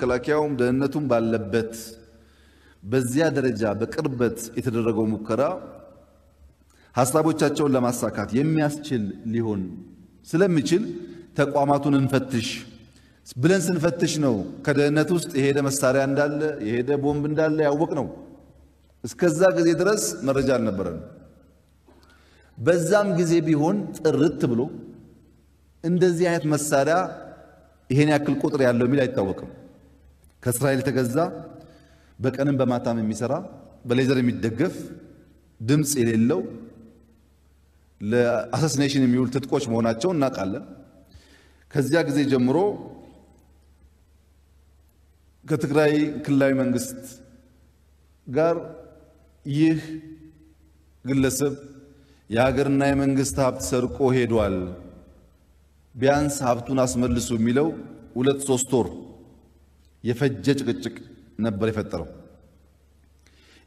መከላከያውም ደህንነቱም ባለበት በዚያ ደረጃ በቅርበት የተደረገው ሙከራ ሐሳቦቻቸውን ለማሳካት የሚያስችል ሊሆን ስለሚችል ተቋማቱን እንፈትሽ ብለን ስንፈትሽ ነው ከደህንነት ውስጥ የሄደ መሳሪያ እንዳለ የሄደ ቦምብ እንዳለ ያወቅነው። እስከዛ ጊዜ ድረስ መረጃ አልነበረንም። በዛም ጊዜ ቢሆን ጥርት ብሎ እንደዚህ አይነት መሳሪያ ይሄን ያክል ቁጥር ያለው ሚል አይታወቅም። ከእስራኤል የተገዛ በቀንም በማታም የሚሰራ በሌዘር የሚደገፍ ድምጽ የሌለው ለአሳሲኔሽን የሚውል ትጥቆች መሆናቸው እናውቃለን። ከዚያ ጊዜ ጀምሮ ከትግራይ ክልላዊ መንግስት ጋር ይህ ግለሰብ የሀገርና የመንግስት ሀብት ሰርቆ ሄዷል፣ ቢያንስ ሀብቱን አስመልሱ የሚለው 2-3 ወር የፈጀ ጭቅጭቅ ነበር የፈጠረው።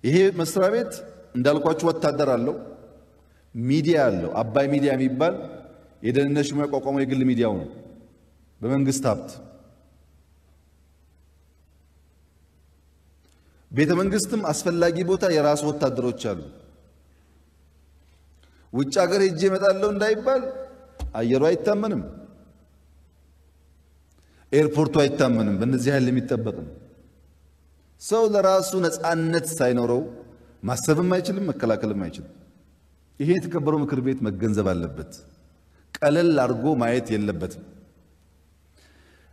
ይሄ መስሪያ ቤት እንዳልኳችሁ ወታደር አለው፣ ሚዲያ አለው። አባይ ሚዲያ የሚባል የደህንነት ሹም ያቋቋመው የግል ሚዲያው ነው በመንግስት ሀብት። ቤተ መንግስትም አስፈላጊ ቦታ የራሱ ወታደሮች አሉ። ውጭ ሀገር ሄጄ እመጣለሁ እንዳይባል አየሩ አይታመንም፣ ኤርፖርቱ አይታመንም። በእነዚህ ኃይል የሚጠበቅ ነው። ሰው ለራሱ ነፃነት ሳይኖረው ማሰብም አይችልም፣ መከላከልም አይችልም። ይሄ የተከበረው ምክር ቤት መገንዘብ አለበት። ቀለል አድርጎ ማየት የለበትም።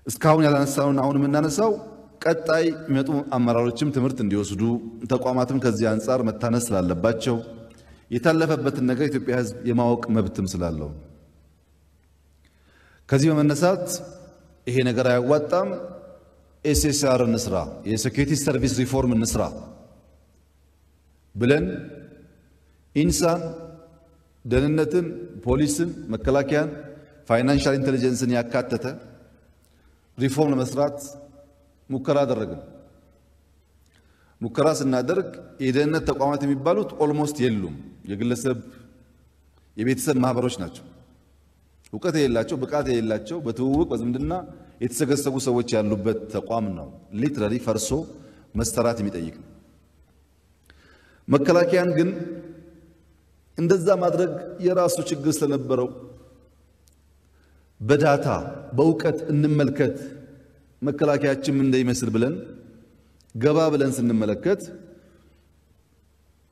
እስካሁን ያላነሳውን አሁን የምናነሳው ቀጣይ የሚመጡ አመራሮችም ትምህርት እንዲወስዱ ተቋማትም ከዚህ አንፃር መታነስ ስላለባቸው የታለፈበትን ነገር ኢትዮጵያ ሕዝብ የማወቅ መብትም ስላለው ከዚህ በመነሳት ይሄ ነገር አያዋጣም፣ ኤስኤስአር እንስራ፣ የሴኩሪቲ ሰርቪስ ሪፎርም እንስራ ብለን ኢንሳን፣ ደህንነትን፣ ፖሊስን፣ መከላከያን፣ ፋይናንሻል ኢንተለጀንስን ያካተተ ሪፎርም ለመስራት ሙከራ አደረግን። ሙከራ ስናደርግ የደህንነት ተቋማት የሚባሉት ኦልሞስት የሉም። የግለሰብ የቤተሰብ ማህበሮች ናቸው። እውቀት የሌላቸው፣ ብቃት የሌላቸው፣ በትውውቅ በዝምድና የተሰገሰጉ ሰዎች ያሉበት ተቋም ነው። ሊትራሊ ፈርሶ መሰራት የሚጠይቅ ነው። መከላከያን ግን እንደዛ ማድረግ የራሱ ችግር ስለነበረው በዳታ በእውቀት እንመልከት መከላከያችን ምን እንደሚመስል ብለን ገባ ብለን ስንመለከት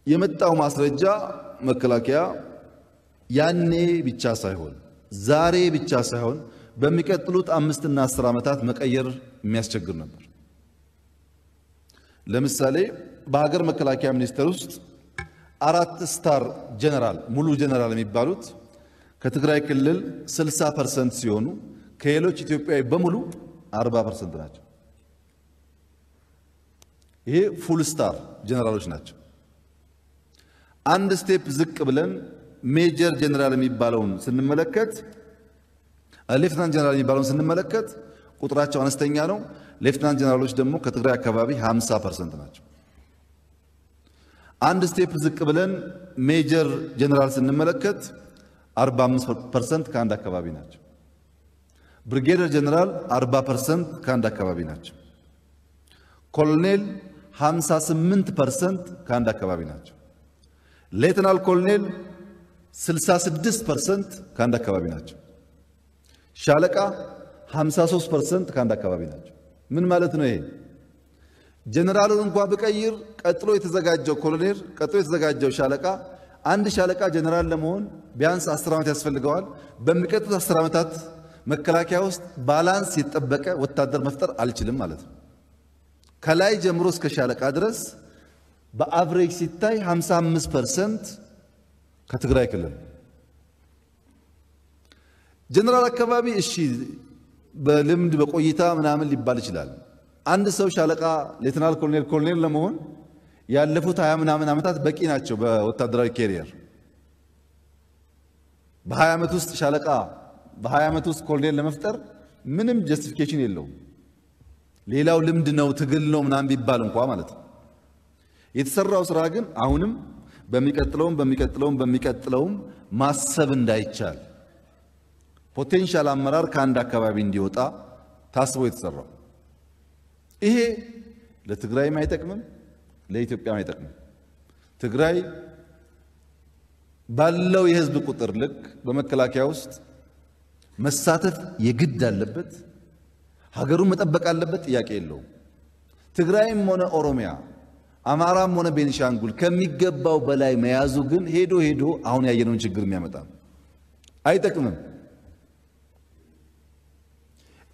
የመጣው ማስረጃ መከላከያ ያኔ ብቻ ሳይሆን ዛሬ ብቻ ሳይሆን በሚቀጥሉት 5 እና 10 ዓመታት መቀየር የሚያስቸግር ነበር። ለምሳሌ በሀገር መከላከያ ሚኒስቴር ውስጥ 4 ስታር ጀነራል ሙሉ ጀነራል የሚባሉት ከትግራይ ክልል 60% ሲሆኑ ከሌሎች ኢትዮጵያዊ በሙሉ 40% ናቸው። ይሄ ፉል ስታር ጀነራሎች ናቸው። አንድ ስቴፕ ዝቅ ብለን ሜጀር ጀነራል የሚባለውን ስንመለከት ሌፍትናንት ጀነራል የሚባለውን ስንመለከት ቁጥራቸው አነስተኛ ነው። ሌፍትናንት ጀነራሎች ደግሞ ከትግራይ አካባቢ 50% ናቸው። አንድ ስቴፕ ዝቅ ብለን ሜጀር ጀነራል ስንመለከት 45% ከአንድ አካባቢ ናቸው። ብሪጌደር ጀነራል 40% ከአንድ አካባቢ ናቸው። ኮሎኔል 58% ከአንድ አካባቢ ናቸው። ሌተናል ኮሎኔል 66% ከአንድ አካባቢ ናቸው። ሻለቃ 53% ከአንድ አካባቢ ናቸው። ምን ማለት ነው ይሄ? ጀነራሉን እንኳን በቀይር ቀጥሎ የተዘጋጀው ኮሎኔል ቀጥሎ የተዘጋጀው ሻለቃ አንድ ሻለቃ ጀነራል ለመሆን ቢያንስ 10 ዓመት ያስፈልገዋል። በሚቀጥሉት 10 ዓመታት መከላከያ ውስጥ ባላንስ የተጠበቀ ወታደር መፍጠር አልችልም ማለት ነው። ከላይ ጀምሮ እስከ ሻለቃ ድረስ በአቨሬጅ ሲታይ 55% ከትግራይ ክልል። ጀነራል አካባቢ እሺ በልምድ በቆይታ ምናምን ሊባል ይችላል። አንድ ሰው ሻለቃ፣ ሌተናል ኮሎኔል ለመሆን ያለፉት 20 ምናምን ዓመታት በቂ ናቸው በወታደራዊ ኬሪየር። በ20 ዓመት ውስጥ ሻለቃ፣ በ20 ዓመት ውስጥ ኮሎኔል ለመፍጠር ምንም ጀስቲፊኬሽን የለውም። ሌላው ልምድ ነው ትግል ነው ምናምን ቢባል እንኳን ማለት ነው። የተሰራው ስራ ግን አሁንም በሚቀጥለውም ማሰብ እንዳይቻል ፖቴንሻል አመራር ከአንድ አካባቢ እንዲወጣ ታስቦ የተሰራው ይሄ ለትግራይም አይጠቅምም፣ ለኢትዮጵያም አይጠቅምም። ትግራይ ባለው የህዝብ ቁጥር ልክ በመከላከያ ውስጥ መሳተፍ የግድ አለበት። ሀገሩን መጠበቅ አለበት፣ ጥያቄ የለውም። ትግራይም ሆነ ኦሮሚያ፣ አማራም ሆነ ቤኒሻንጉል ከሚገባው በላይ መያዙ ግን ሄዶ ሄዶ አሁን ያየነውን ችግር የሚያመጣ አይጠቅምም።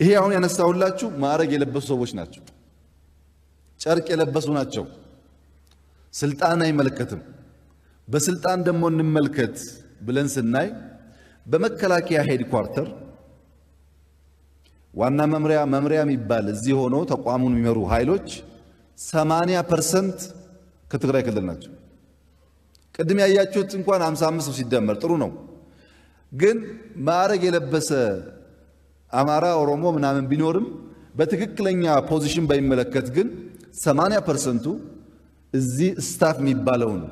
ይሄ አሁን ያነሳሁላችሁ ማዕረግ የለበሱ ሰዎች ናቸው፣ ጨርቅ የለበሱ ናቸው። ስልጣን አይመለከትም። በስልጣን ደግሞ እንመልከት ብለን ስናይ በመከላከያ ሄድኳርተር ዋና መምሪያ የሚባል እዚህ ሆኖ ተቋሙን የሚመሩ ኃይሎች 80% ከትግራይ ክልል ናቸው። ቅድም ያያችሁት እንኳን 55 ሰው ሲደመር ጥሩ ነው። ግን ማዕረግ የለበሰ አማራ፣ ኦሮሞ ምናምን ቢኖርም በትክክለኛ ፖዚሽን ባይመለከት ግን 80%ቱ እዚህ ስታፍ የሚባለውን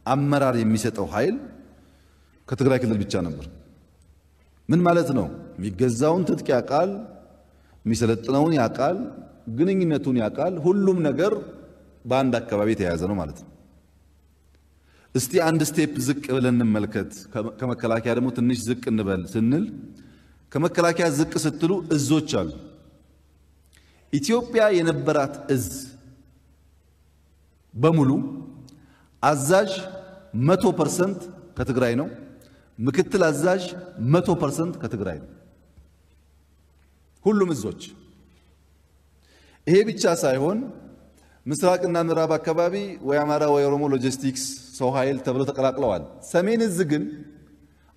አመራር የሚሰጠው ኃይል ከትግራይ ክልል ብቻ ነበር። ምን ማለት ነው? የሚገዛውን ትጥቅ ያውቃል፣ የሚሰለጥነውን ያውቃል፣ ግንኙነቱን ያውቃል። ሁሉም ነገር በአንድ አካባቢ የተያያዘ ነው ማለት ነው። እስቲ አንድ ስቴፕ ዝቅ ብለን እንመልከት። ከመከላከያ ደግሞ ትንሽ ዝቅ እንበል ስንል ከመከላከያ ዝቅ ስትሉ እዞች አሉ። ኢትዮጵያ የነበራት እዝ በሙሉ አዛዥ 100% ከትግራይ ነው። ምክትል አዛዥ 100% ከትግራይ ነው። ሁሉም እዞች። ይሄ ብቻ ሳይሆን ምስራቅና ምዕራብ አካባቢ ወይ አማራ ወይ ኦሮሞ ሎጂስቲክስ ሰው ኃይል ተብሎ ተቀላቅለዋል። ሰሜን እዝ ግን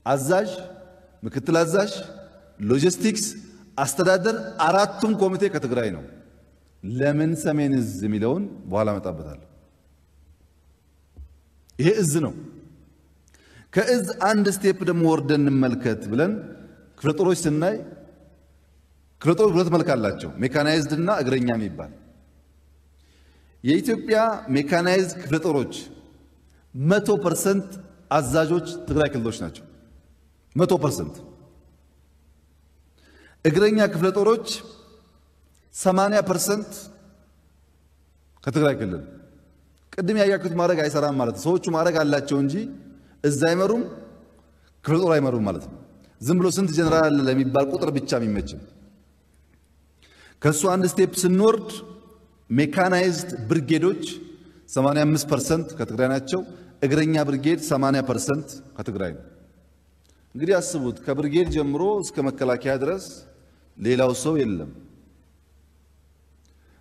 አዛዥ፣ ምክትል አዛዥ፣ ሎጂስቲክስ፣ አስተዳደር አራቱም ኮሚቴ ከትግራይ ነው። ለምን ሰሜን እዝ የሚለውን በኋላ መጣበታል። ይሄ እዝ ነው። ከእዝ አንድ ስቴፕ ደግሞ ወርደን እንመልከት ብለን ክፍለ ጦሮች ስናይ ክፍለ ጦሮች ሁለት መልክ አላቸው፣ ሜካናይዝድ እና እግረኛ የሚባል። የኢትዮጵያ ሜካናይዝድ ክፍለ ጦሮች 100% አዛዦች ትግራይ ክልሎች ናቸው። 100%። እግረኛ ክፍለ ጦሮች 80% ከትግራይ ክልል። ቅድም ያያችሁት ማድረግ አይሰራም ማለት ነው። ሰዎቹ ማድረግ አላቸው እንጂ እዛ አይመሩም፣ ክፍለ ጦር አይመሩም ማለት ነው። ዝም ብሎ ስንት ጀነራል አለ ለሚባል ቁጥር ብቻ የሚመችም። ከሱ አንድ ስቴፕ ስንወርድ ሜካናይዝድ ብርጌዶች 85% ከትግራይ ናቸው። እግረኛ ብርጌድ 80% ከትግራይ ነው። እንግዲህ አስቡት፣ ከብርጌድ ጀምሮ እስከ መከላከያ ድረስ ሌላው ሰው የለም።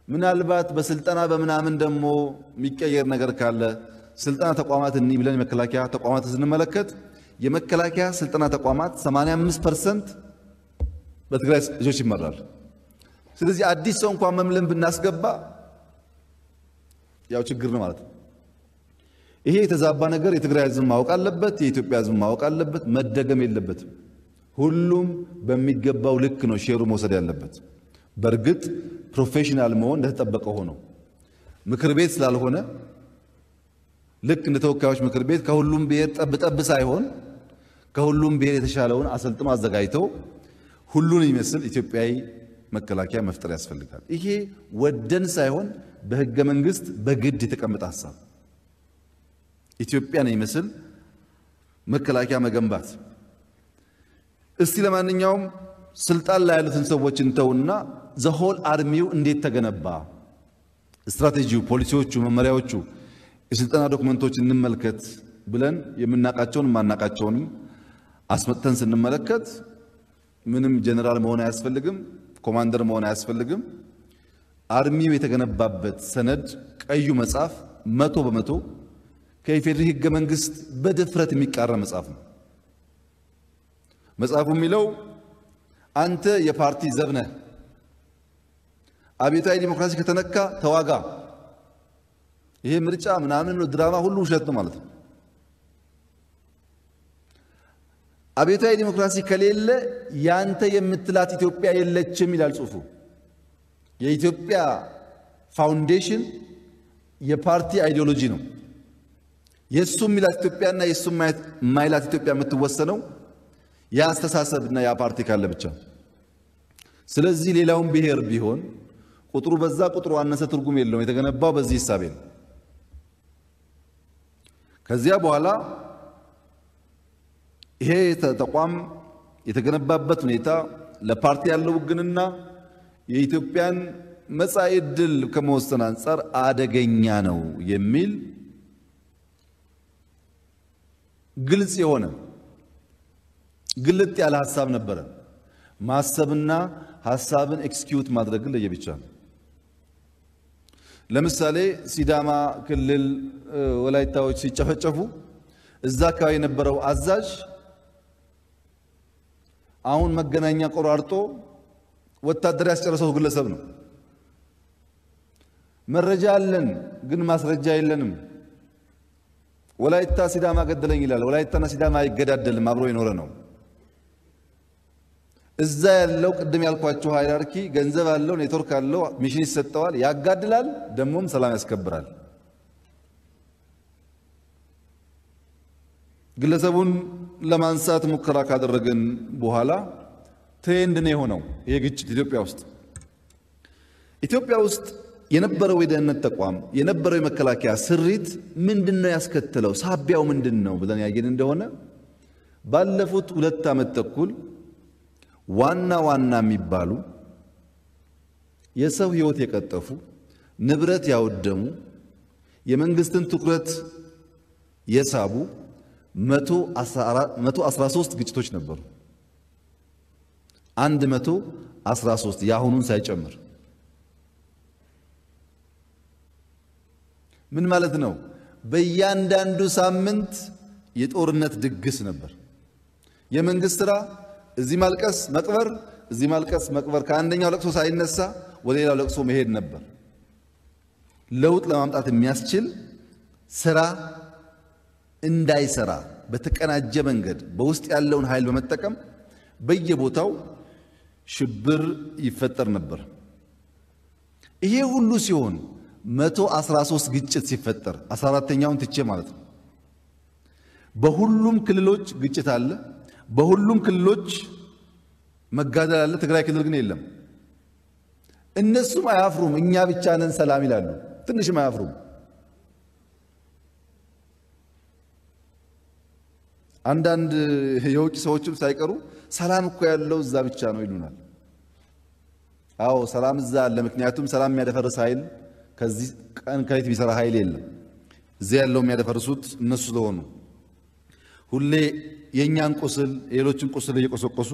ምናልባት በስልጠና በምናምን ደግሞ የሚቀየር ነገር ካለ ስልጠና ተቋማት እንይ ብለን የመከላከያ ተቋማት ስንመለከት የመከላከያ ስልጠና ተቋማት 85% በትግራይ ልጆች ይመራል። ስለዚህ አዲስ ሰው እንኳን መምለን ብናስገባ ያው ችግር ነው ማለት ነው። ይሄ የተዛባ ነገር የትግራይ ሕዝብ ማወቅ አለበት፣ የኢትዮጵያ ሕዝብ ማወቅ አለበት። መደገም የለበትም። ሁሉም በሚገባው ልክ ነው ሼሩ መውሰድ ያለበት። በእርግጥ ፕሮፌሽናል መሆን እንደተጠበቀ ሆኖ ምክር ቤት ስላልሆነ ልክ እንደ ተወካዮች ምክር ቤት ከሁሉም ብሔር ጠብጠብ ሳይሆን ከሁሉም ብሔር የተሻለውን አሰልጥኖ አዘጋጅተው ሁሉን የሚመስል ኢትዮጵያዊ መከላከያ መፍጠር ያስፈልጋል። ይሄ ወደን ሳይሆን በህገ መንግስት በግድ የተቀመጠ ሐሳብ፣ ኢትዮጵያን የሚመስል መከላከያ መገንባት። እስቲ ለማንኛውም ስልጣን ላይ ያሉትን ሰዎች እንተውና ዘሆል አርሚው እንዴት ተገነባ፣ ስትራቴጂው፣ ፖሊሲዎቹ፣ መመሪያዎቹ፣ የስልጠና ዶክመንቶች እንመልከት ብለን የምናቃቸውን ማናቃቸውንም አስመጥተን ስንመለከት ምንም ጀነራል መሆን አያስፈልግም፣ ኮማንደር መሆን አያስፈልግም። አርሚው የተገነባበት ሰነድ ቀዩ መጽሐፍ 100% ከኢፌዴሪ ህገ መንግስት በድፍረት የሚቃረን መጽሐፍ ነው። መጽሐፉ የሚለው አንተ የፓርቲ ዘብ ነህ፣ አብዮታዊ ዲሞክራሲ ከተነካ ተዋጋ። ይሄ ምርጫ ምናምን ድራማ ሁሉ ውሸት ነው ማለት ነው። አብዮታዊ ዲሞክራሲ ከሌለ ያንተ የምትላት ኢትዮጵያ የለችም ይላል ጽሑፉ። የኢትዮጵያ ፋውንዴሽን የፓርቲ አይዲዮሎጂ ነው። የሱም ሚላት ኢትዮጵያና የሱም ማይላት ኢትዮጵያ የምትወሰነው ያ አስተሳሰብና ያ ፓርቲ ካለ ብቻ። ስለዚህ ሌላውን ብሔር ቢሆን ቁጥሩ በዛ ቁጥሩ አነሰ ትርጉም የለውም። የተገነባው በዚህ ሂሳብ ነው። ከዚያ በኋላ ይሄ ተቋም የተገነባበት ሁኔታ ለፓርቲ ያለው ውግንና የኢትዮጵያን መጻኢ ዕድል ከመወሰን አንፃር አደገኛ ነው የሚል ግልጽ የሆነ ግልጥ ያለ ሐሳብ ነበረ። ማሰብና ሐሳብን ኤክስኪዩት ማድረግ ለየብቻ ነው። ለምሳሌ ሲዳማ ክልል ወላይታዎች ሲጨፈጨፉ እዛ አካባቢ የነበረው አዛዥ አሁን መገናኛ ቆራርጦ ወታደር ያስጨረሰው ግለሰብ ነው። መረጃ አለን ግን ማስረጃ የለንም። ወላይታ ሲዳማ ገደለኝ ይላል። ወላይታና ሲዳማ አይገዳደልም፣ አብሮ የኖረ ነው። እዛ ያለው ቅድም ያልኳቸው ሃይራርኪ ገንዘብ አለው፣ ኔትወርክ አለው፣ ሚሽን ይሰጠዋል፣ ያጋድላል፣ ደሞም ሰላም ያስከብራል። ግለሰቡን ለማንሳት ሙከራ ካደረገን በኋላ ትሬንድ ነው የሆነው ይሄ ግጭት ኢትዮጵያ ውስጥ የነበረው የደህንነት ተቋም የነበረው የመከላከያ ስሪት ምንድነው ያስከተለው? ሳቢያው ምንድነው ብለን ያየን እንደሆነ ባለፉት 2 ዓመት ተኩል ዋና የሚባሉ የሰው ህይወት የቀጠፉ ንብረት ያወደሙ የመንግስትን ትኩረት የሳቡ 113 ግጭቶች ነበሩ። 113 ያሁኑን ሳይጨምር ምን ማለት ነው? በእያንዳንዱ ሳምንት የጦርነት ድግስ ነበር። የመንግስት ስራ እዚህ ማልቀስ መቅበር፣ እዚህ ማልቀስ መቅበር፣ ከአንደኛው ለቅሶ ሳይነሳ ወደ ሌላው ለቅሶ መሄድ ነበር። ለውጥ ለማምጣት የሚያስችል ስራ እንዳይሰራ በተቀናጀ መንገድ በውስጥ ያለውን ኃይል በመጠቀም በየቦታው ሽብር ይፈጠር ነበር። ይሄ ሁሉ ሲሆን 113 ግጭት ሲፈጠር 14ኛውን ትቼ ማለት ነው። በሁሉም ክልሎች ግጭት አለ፣ በሁሉም ክልሎች መጋደል አለ። ትግራይ ክልል ግን የለም። እነሱም አያፍሩም፣ እኛ ብቻ ነን ሰላም ይላሉ። ትንሽም አያፍሩም። አንዳንድ የውጭ ሰዎችም ሳይቀሩ ሰላም እኮ ያለው እዛ ብቻ ነው ይሉናል። አዎ ሰላም እዛ አለ። ምክንያቱም ሰላም የሚያደፈርስ ኃይል ከዚህ ቀን ከሌት ቢሰራ ኃይል የለም። እዚህ ያለው የሚያደፈርሱት እነሱ ስለሆኑ ሁሌ የኛን ቁስል የሌሎችን ቁስል እየቆሰቆሱ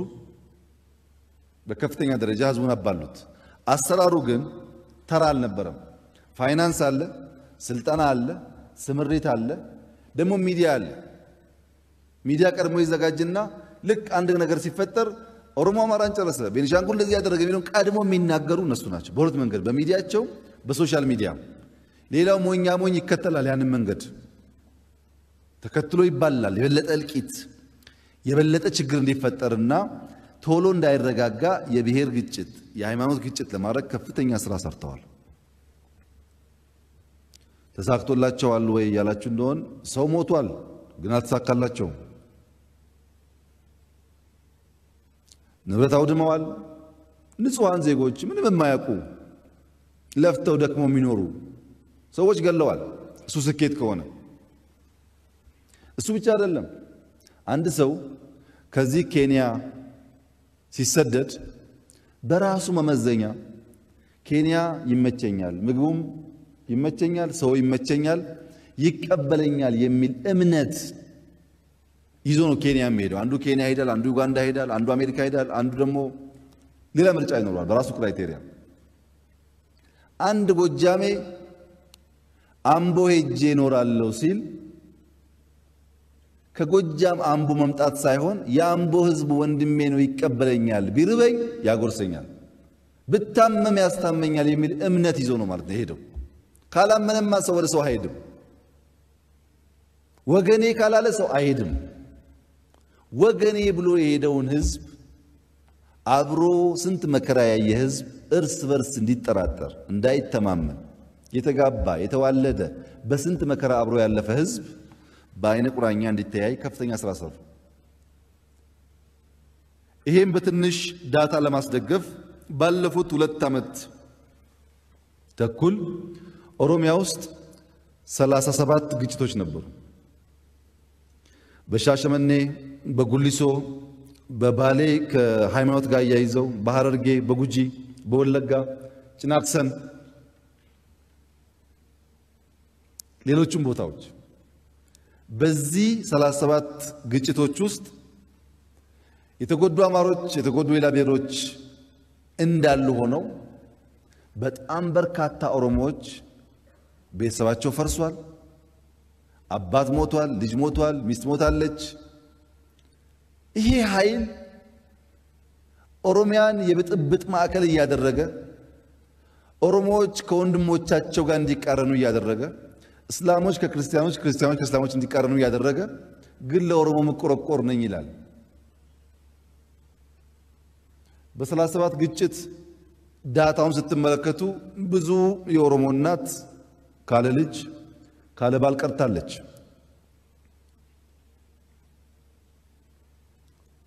በከፍተኛ ደረጃ ህዝቡን አባሉት። አሰራሩ ግን ተራ አልነበረም። ፋይናንስ አለ፣ ስልጠና አለ፣ ስምሪት አለ፣ ደግሞ ሚዲያ አለ። ሚዲያ ቀድሞ ይዘጋጅና ልክ አንድ ነገር ሲፈጠር ኦሮሞ አማራን ጨረሰ፣ ቤኒሻንጉል እንደዚህ ያደረገ የሚለውን ቀድሞ የሚናገሩ እነሱ ናቸው። በሁለት መንገድ፣ በሚዲያቸው በሶሻል ሚዲያ። ሌላው ሞኛ ሞኝ ይከተላል። ያንን መንገድ ተከትሎ ይባላል። የበለጠ እልቂት የበለጠ ችግር እንዲፈጠርና ቶሎ እንዳይረጋጋ የብሔር ግጭት የሃይማኖት ግጭት ለማድረግ ከፍተኛ ስራ ሰርተዋል። ተሳክቶላቸዋል ወይ ያላችሁ እንደሆን ሰው ሞቷል፣ ግን አልተሳካላቸውም። ንብረት አውድመዋል። ንጹሃን ዜጎች ምንም የማያውቁ ለፍተው ደክመው የሚኖሩ ሰዎች ገለዋል። እሱ ስኬት ከሆነ እሱ ብቻ አይደለም። አንድ ሰው ከዚህ ኬንያ ሲሰደድ በራሱ መመዘኛ ኬንያ ይመቸኛል፣ ምግቡም ይመቸኛል፣ ሰው ይመቸኛል፣ ይቀበለኛል የሚል እምነት ይዞ ነው ኬንያ የሚሄደው። አንዱ ኬንያ ሄዳል፣ አንዱ ዩጋንዳ ሄዳል፣ አንዱ አሜሪካ ሄዳል፣ አንዱ ደግሞ ሌላ ምርጫ ይኖራል በራሱ ክራይቴሪያ። አንድ ጎጃሜ አምቦ ሄጄ እኖራለሁ ሲል ከጎጃም አምቦ መምጣት ሳይሆን የአምቦ ሕዝብ ወንድሜ ነው፣ ይቀበለኛል፣ ቢርበኝ ያጎርሰኛል፣ ብታመም ያስታመኛል የሚል እምነት ይዞ ነው ማለት ነው ሄደው። ካላመነማ ሰው ወደ ሰው አይሄድም። ወገኔ ካላለ ሰው አይሄድም። ወገኔ ብሎ የሄደውን ሕዝብ አብሮ ስንት መከራ ያየ ሕዝብ እርስ በርስ እንዲጠራጠር እንዳይተማመን የተጋባ የተዋለደ በስንት መከራ አብሮ ያለፈ ሕዝብ በአይነ ቁራኛ እንዲተያይ ከፍተኛ ስራ ሰሩ። ይሄም በትንሽ ዳታ ለማስደገፍ ባለፉት 2 ዓመት ተኩል ኦሮሚያ ውስጥ 37 ግጭቶች ነበሩ። በሻሸመኔ፣ በጉሊሶ፣ በባሌ ከሃይማኖት ጋር ያይዘው፣ በሐረርጌ፣ በጉጂ፣ በወለጋ፣ ጭናክሰን ሌሎችም ቦታዎች በዚህ 37 ግጭቶች ውስጥ የተጎዱ አማሮች፣ የተጎዱ ሌላ ብሔሮች እንዳሉ ሆነው በጣም በርካታ ኦሮሞዎች ቤተሰባቸው ፈርሷል። አባት ሞቷል፣ ልጅ ሞቷል፣ ሚስት ሞታለች። ይሄ ኃይል ኦሮሚያን የብጥብጥ ማዕከል እያደረገ ኦሮሞዎች ከወንድሞቻቸው ጋር እንዲቃረኑ እያደረገ እስላሞች ከክርስቲያኖች፣ ክርስቲያኖች ከእስላሞች እንዲቃረኑ እያደረገ ግን ለኦሮሞ መቆረቆር ነኝ ይላል። በ37 ግጭት ዳታውን ስትመለከቱ ብዙ የኦሮሞ እናት ካለ ልጅ ካለ ባል ቀርታለች።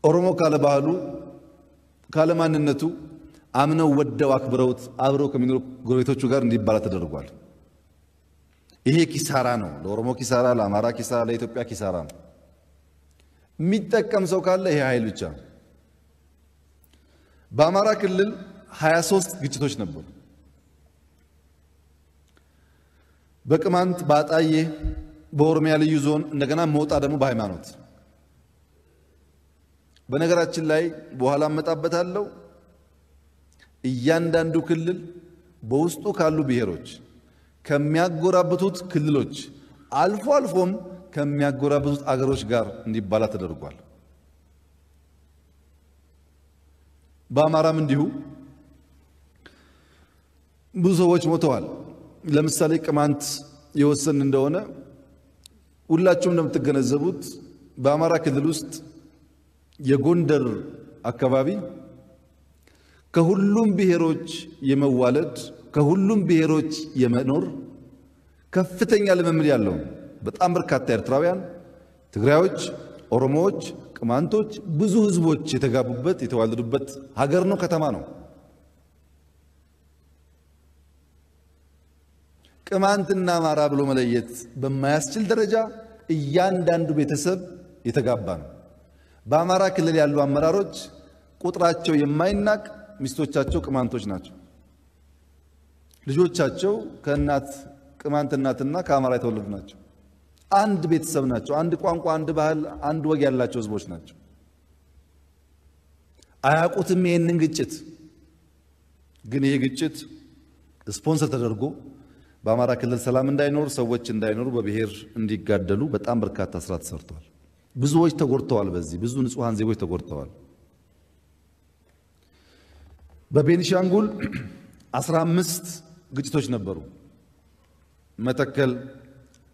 ኦሮሞ ካለ ባህሉ ካለ ማንነቱ አምነው ወደው አክብረውት አብረው ከሚኖሩ ጎረቤቶቹ ጋር እንዲባላ ተደርጓል። ይሄ ኪሳራ ነው። ለኦሮሞ ኪሳራ፣ ለአማራ ኪሳራ፣ ለኢትዮጵያ ኪሳራ ነው። የሚጠቀም ሰው ካለ ይሄ ኃይል ብቻ ነው። በአማራ ክልል 23 ግጭቶች ነበሩ። በቅማንት፣ በአጣዬ፣ በኦሮሚያ ልዩ ዞን እንደገና መውጣ ደግሞ በሃይማኖት። በነገራችን ላይ በኋላ መጣበታለሁ። እያንዳንዱ ክልል በውስጡ ካሉ ብሔሮች ከሚያጎራብቱት ክልሎች አልፎ አልፎም ከሚያጎራብቱት አገሮች ጋር እንዲባላ ተደርጓል። በአማራም እንዲሁ ብዙ ሰዎች ሞተዋል። ለምሳሌ ቅማንት የወሰን እንደሆነ ሁላችሁም እንደምትገነዘቡት በአማራ ክልል ውስጥ የጎንደር አካባቢ ከሁሉም ብሔሮች የመዋለድ ከሁሉም ብሔሮች የመኖር ከፍተኛ ልምምድ ያለው በጣም በርካታ ኤርትራውያን፣ ትግራዮች፣ ኦሮሞዎች፣ ቅማንቶች ብዙ ህዝቦች የተጋቡበት የተዋለዱበት ሀገር ነው፣ ከተማ ነው። ቅማንትና አማራ ብሎ መለየት በማያስችል ደረጃ እያንዳንዱ ቤተሰብ የተጋባ ነው። በአማራ ክልል ያሉ አመራሮች ቁጥራቸው የማይናቅ ሚስቶቻቸው ቅማንቶች ናቸው። ልጆቻቸው ከእናት ቅማንት እናትና ከአማራ የተወለዱ ናቸው። አንድ ቤተሰብ ናቸው። አንድ ቋንቋ፣ አንድ ባህል፣ አንድ ወግ ያላቸው ህዝቦች ናቸው። አያውቁትም ይሄንን ግጭት። ግን ይሄ ግጭት ስፖንሰር ተደርጎ በአማራ ክልል ሰላም እንዳይኖር፣ ሰዎች እንዳይኖሩ፣ በብሔር እንዲጋደሉ በጣም በርካታ ስራ ተሰርቷል። ብዙዎች ተጎድተዋል። በዚህ ብዙ ንጹሃን ዜጎች ተጎድተዋል። በቤኒሻንጉል 15 ግጭቶች ነበሩ። መተከል፣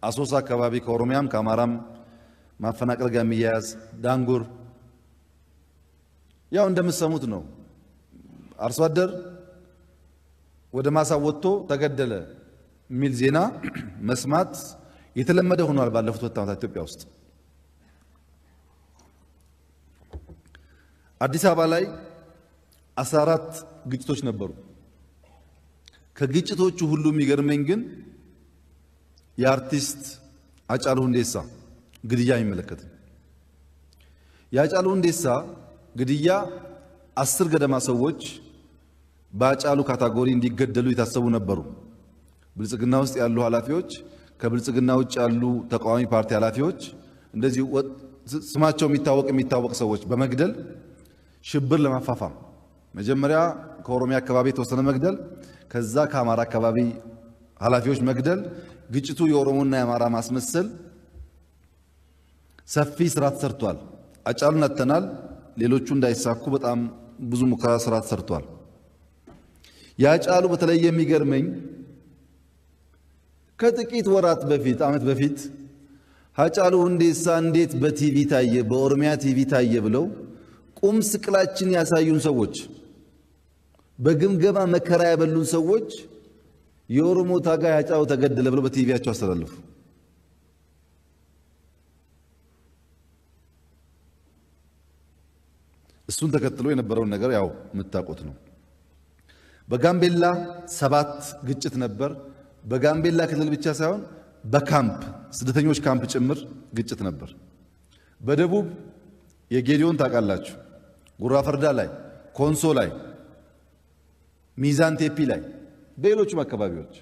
አሶሳ አካባቢ ከኦሮሚያም ከአማራም ማፈናቀል ጋር የሚያያዝ ዳንጉር፣ ያው እንደምትሰሙት ነው። አርሶ አደር ወደ ማሳ ወጥቶ ተገደለ የሚል ዜና መስማት የተለመደ ሆኗል ባለፉት 2 ዓመታት ኢትዮጵያ ውስጥ። አዲስ አበባ ላይ 14 ግጭቶች ነበሩ። ከግጭቶቹ ሁሉ የሚገርመኝ ግን የአርቲስት ሃጫሉ ሁንዴሳ ግድያ የሚመለከት የሃጫሉ ሁንዴሳ ግድያ 10 ገደማ ሰዎች በሃጫሉ ካታጎሪ እንዲገደሉ የታሰቡ ነበሩ። ብልጽግና ውስጥ ያሉ ኃላፊዎች፣ ከብልጽግና ውጭ ያሉ ተቃዋሚ ፓርቲ ኃላፊዎች፣ እንደዚህ ስማቸው የሚታወቅ ሰዎች በመግደል ሽብር ለማፋፋም መጀመሪያ ከኦሮሚያ አካባቢ የተወሰነ መግደል፣ ከዛ ከአማራ አካባቢ ኃላፊዎች መግደል፣ ግጭቱ የኦሮሞና የአማራ ማስመሰል ሰፊ ስራ ተሰርቷል። ሃጫሉን አጥተናል። ሌሎቹ እንዳይሳኩ በጣም ብዙ ሙከራ ስራ ተሰርቷል። የሃጫሉ በተለይ የሚገርመኝ ከጥቂት ወራት በፊት ዓመት በፊት ሃጫሉ ሁንዴሳ እንዴት በቲቪ ታየ፣ በኦሮሚያ ቲቪ ታየ ብለው ቁም ስቅላችን ያሳዩን ሰዎች፣ በግምገማ መከራ ያበሉን ሰዎች የኦሮሞ ታጋይ ሃጫሉ ተገደለ ብለው በቲቪያቸው አስተላልፉ። እሱን ተከትሎ የነበረውን ነገር ያው የምታውቁት ነው። በጋምቤላ 7 ግጭት ነበር። በጋምቤላ ክልል ብቻ ሳይሆን በካምፕ ስደተኞች ካምፕ ጭምር ግጭት ነበር። በደቡብ የጌዲዮን ታውቃላችሁ፣ ጉራ ፈርዳ ላይ፣ ኮንሶ ላይ፣ ሚዛን ቴፒ ላይ፣ በሌሎችም አካባቢዎች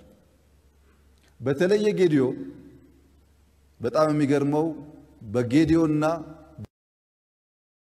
በተለየ ጌዲዮ በጣም የሚገርመው በጌዲዮና